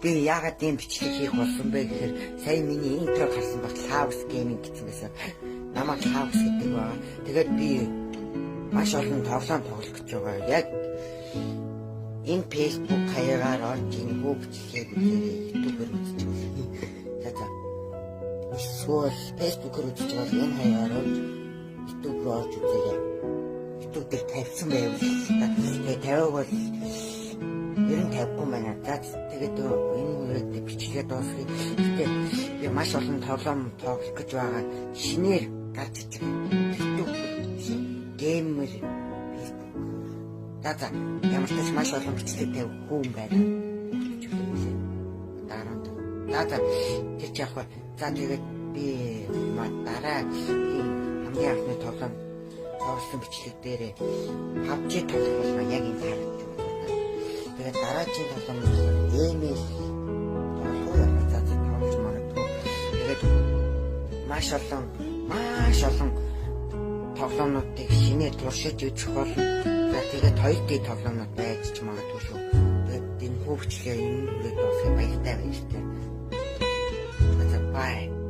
би яагаад ийм бичлэг хийх болсон бэ гэхээр сая миний интро гарсан баг House Gaming гэсэн байсан. Намайг House гэдэг байгаа. Тэгээд би маш олон тоглоом тоглох гэж байгаа. Яг энэ Facebook хаягаар орж ийн хүү бичлэгийг YouTube-ээр үзэж байгаа. За. Эсвэл Facebook-оор үзэж байгаа энэ хаягаар орж YouTube-оор орж үзээрэй. YouTube дээр тавьсан байвал тэгээд тавиаг бол ер нь тавьгүй байна. За тэгээд энэ үрээд бичлэгээ дуусгая. Гэтэ би маш олон тоглоом тоглох гэж байгаа. Шинээр гарч иж байгаа. YouTube геймер Facebook. За ямар ч маш олон бичлэг тавих хүн байна. За тэр чихва. За тэгээд би дараа хамгийн анхны тоглоом тоглосон бичлэг дээр PUBG тоглох болно. Яг энэ харагдаж байна. Тэгээд дараагийн тоглоом email тоглож магадгүй. Тэгээд маш олон тоглоомнуудыг шинээр туршиж үзэх болно. Тэгээд 2D тоглоомнууд байж ч магадгүй шүү. Тэгээд энэ хөвчлээ энэ үрээд дуусгах баяртай байна. За бай.